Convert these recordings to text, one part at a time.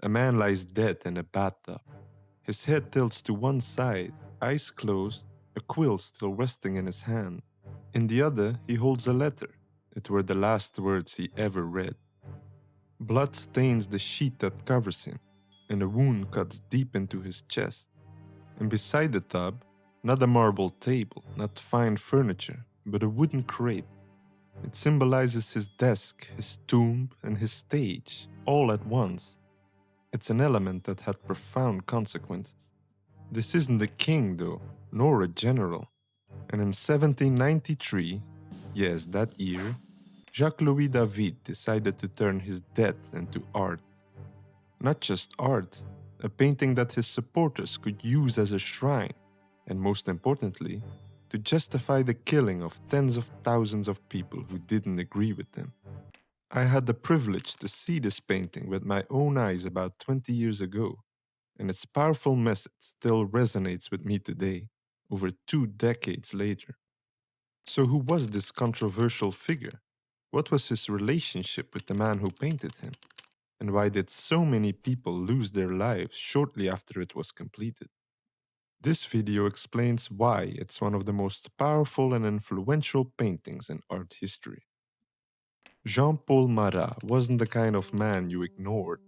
A man lies dead in a bathtub. His head tilts to one side, eyes closed, a quill still resting in his hand. In the other, he holds a letter. It were the last words he ever read. Blood stains the sheet that covers him, and a wound cuts deep into his chest. And beside the tub, not a marble table, not fine furniture, but a wooden crate. It symbolizes his desk, his tomb, and his stage, all at once. It's an element that had profound consequences. This isn't a king, though, nor a general. And in 1793, yes, that year, Jacques-Louis David decided to turn his death into art. Not just art, a painting that his supporters could use as a shrine, and most importantly, to justify the killing of tens of thousands of people who didn't agree with them. I had the privilege to see this painting with my own eyes about 20 years ago, and its powerful message still resonates with me today, over 2 decades later. So who was this controversial figure? What was his relationship with the man who painted him? And why did so many people lose their lives shortly after it was completed? This video explains why it's one of the most powerful and influential paintings in art history. Jean-Paul Marat wasn't the kind of man you ignored.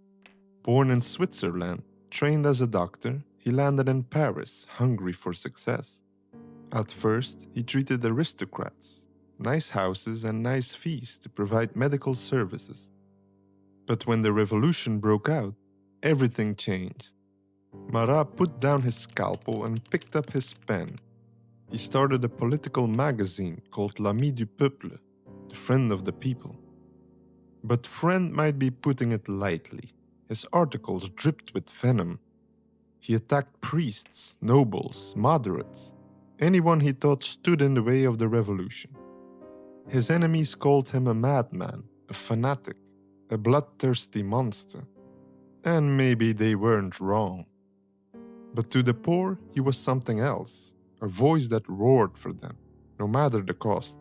Born in Switzerland, trained as a doctor, he landed in Paris, hungry for success. At first, he treated aristocrats, nice houses and nice fees to provide medical services. But when the revolution broke out, everything changed. Marat put down his scalpel and picked up his pen. He started a political magazine called L'Ami du Peuple, the friend of the people. But friend might be putting it lightly. His articles dripped with venom. He attacked priests, nobles, moderates, anyone he thought stood in the way of the revolution. His enemies called him a madman, a fanatic, a bloodthirsty monster. And maybe they weren't wrong. But to the poor, he was something else, a voice that roared for them, no matter the cost.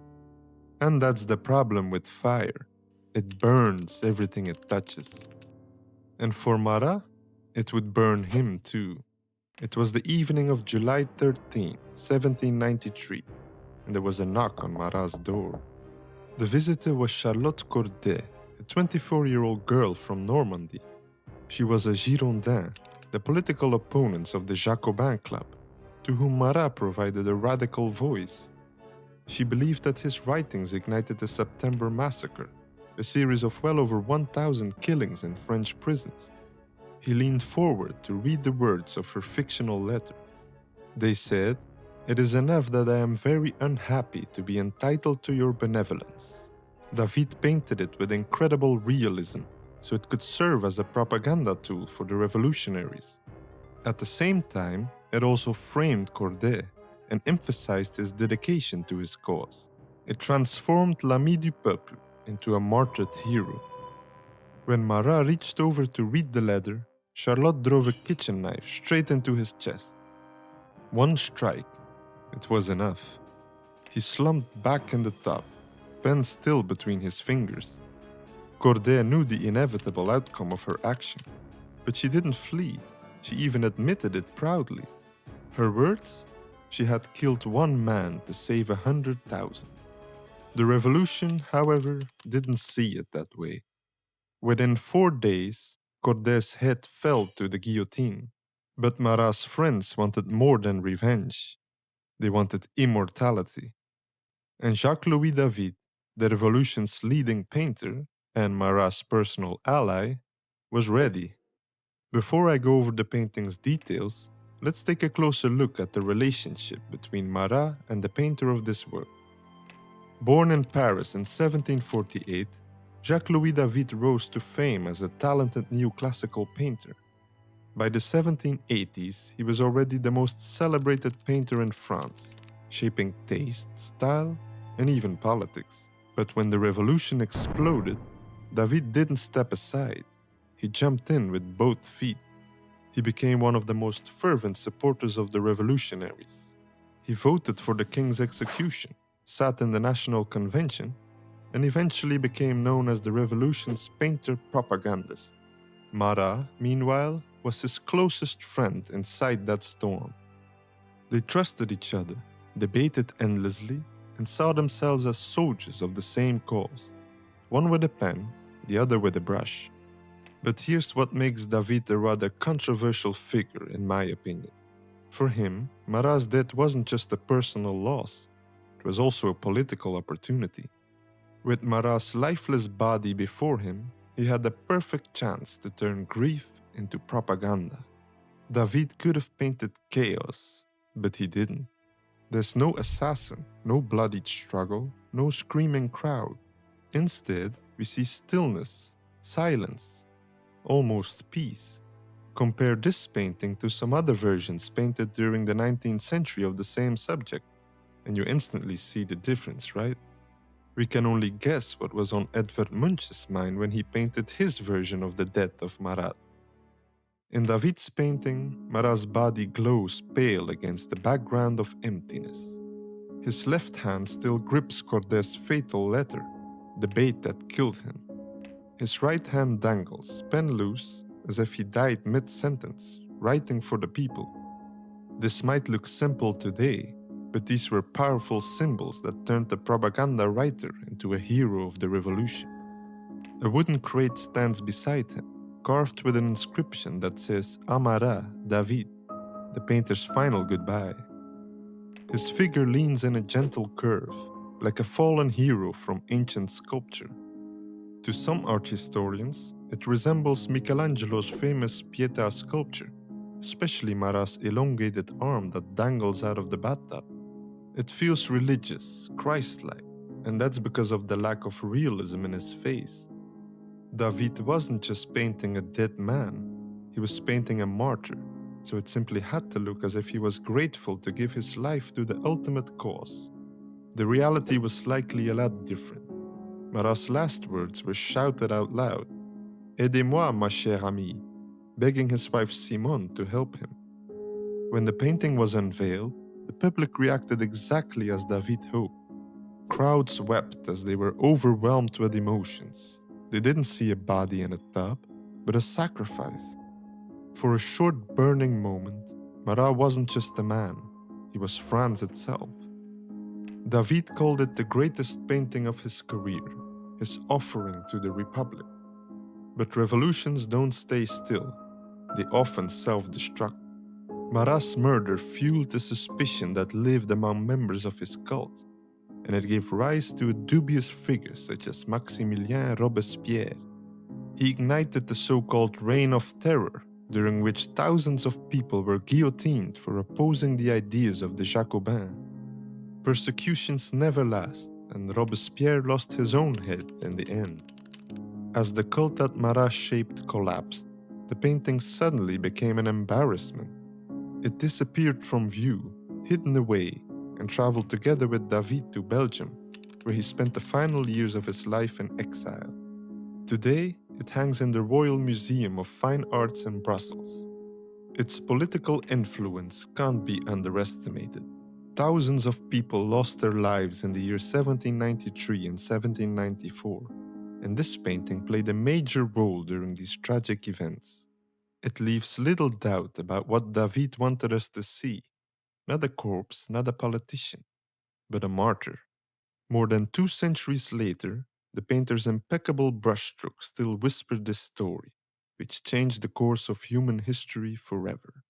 And that's the problem with fire. It burns everything it touches. And for Marat, it would burn him too. It was the evening of July 13, 1793, and there was a knock on Marat's door. The visitor was Charlotte Corday, a 24-year-old girl from Normandy. She was a Girondin, the political opponents of the Jacobin Club, to whom Marat provided a radical voice. She believed that his writings ignited the September Massacre, a series of well over 1,000 killings in French prisons. He leaned forward to read the words of her fictional letter. They said, "It is enough that I am very unhappy to be entitled to your benevolence." David painted it with incredible realism, so it could serve as a propaganda tool for the revolutionaries. At the same time, it also framed Corday and emphasized his dedication to his cause. It transformed L'Ami du Peuple into a martyred hero. When Marat reached over to read the letter, Charlotte drove a kitchen knife straight into his chest. One strike, it was enough. He slumped back in the tub, pen still between his fingers. Corday knew the inevitable outcome of her action, but she didn't flee. She even admitted it proudly. Her words? She had killed one man to save 100,000. The revolution, however, didn't see it that way. Within 4 days, Corday's head fell to the guillotine. But Marat's friends wanted more than revenge. They wanted immortality. And Jacques-Louis David, the revolution's leading painter and Marat's personal ally, was ready. Before I go over the painting's details, let's take a closer look at the relationship between Marat and the painter of this work. Born in Paris in 1748, Jacques-Louis David rose to fame as a talented neoclassical painter. By the 1780s, he was already the most celebrated painter in France, shaping taste, style, and even politics. But when the revolution exploded, David didn't step aside. He jumped in with both feet. He became one of the most fervent supporters of the revolutionaries. He voted for the king's execution, sat in the National Convention, and eventually became known as the revolution's painter propagandist. Marat, meanwhile, was his closest friend inside that storm. They trusted each other, debated endlessly, and saw themselves as soldiers of the same cause, one with a pen, the other with a brush. But here's what makes David a rather controversial figure, in my opinion. For him, Marat's death wasn't just a personal loss, it was also a political opportunity. With Marat's lifeless body before him, he had the perfect chance to turn grief into propaganda. David could have painted chaos, but he didn't. There's no assassin, no bloodied struggle, no screaming crowd. Instead, we see stillness, silence, almost peace. Compare this painting to some other versions painted during the 19th century of the same subject, and you instantly see the difference, right? We can only guess what was on Edvard Munch's mind when he painted his version of the Death of Marat. In David's painting, Marat's body glows pale against the background of emptiness. His left hand still grips Corday's fatal letter, the bait that killed him. His right hand dangles, pen loose, as if he died mid-sentence, writing for the people. This might look simple today, but these were powerful symbols that turned the propaganda writer into a hero of the revolution. A wooden crate stands beside him, carved with an inscription that says Marat, David, the painter's final goodbye. His figure leans in a gentle curve, like a fallen hero from ancient sculpture. To some art historians, it resembles Michelangelo's famous Pietà sculpture, especially Marat's elongated arm that dangles out of the bathtub. It feels religious, Christ-like, and that's because of the lack of realism in his face. David wasn't just painting a dead man, he was painting a martyr, so it simply had to look as if he was grateful to give his life to the ultimate cause. The reality was likely a lot different. Marat's last words were shouted out loud, "Aidez-moi, ma chère amie," begging his wife Simone to help him. When the painting was unveiled, the public reacted exactly as David hoped. Crowds wept as they were overwhelmed with emotions. They didn't see a body in a tub, but a sacrifice. For a short burning moment, Marat wasn't just a man, he was France itself. David called it the greatest painting of his career, his offering to the Republic. But revolutions don't stay still, they often self-destruct. Marat's murder fueled the suspicion that lived among members of his cult, and it gave rise to dubious figures such as Maximilien Robespierre. He ignited the so-called Reign of Terror, during which thousands of people were guillotined for opposing the ideas of the Jacobins. Persecutions never last, and Robespierre lost his own head in the end. As the cult that Marat shaped collapsed, the painting suddenly became an embarrassment. It disappeared from view, hidden away, and traveled together with David to Belgium, where he spent the final years of his life in exile. Today, it hangs in the Royal Museum of Fine Arts in Brussels. Its political influence can't be underestimated. Thousands of people lost their lives in the year 1793 and 1794, and this painting played a major role during these tragic events. It leaves little doubt about what David wanted us to see. Not a corpse, not a politician, but a martyr. More than 2 centuries later, the painter's impeccable brushstrokes still whisper this story, which changed the course of human history forever.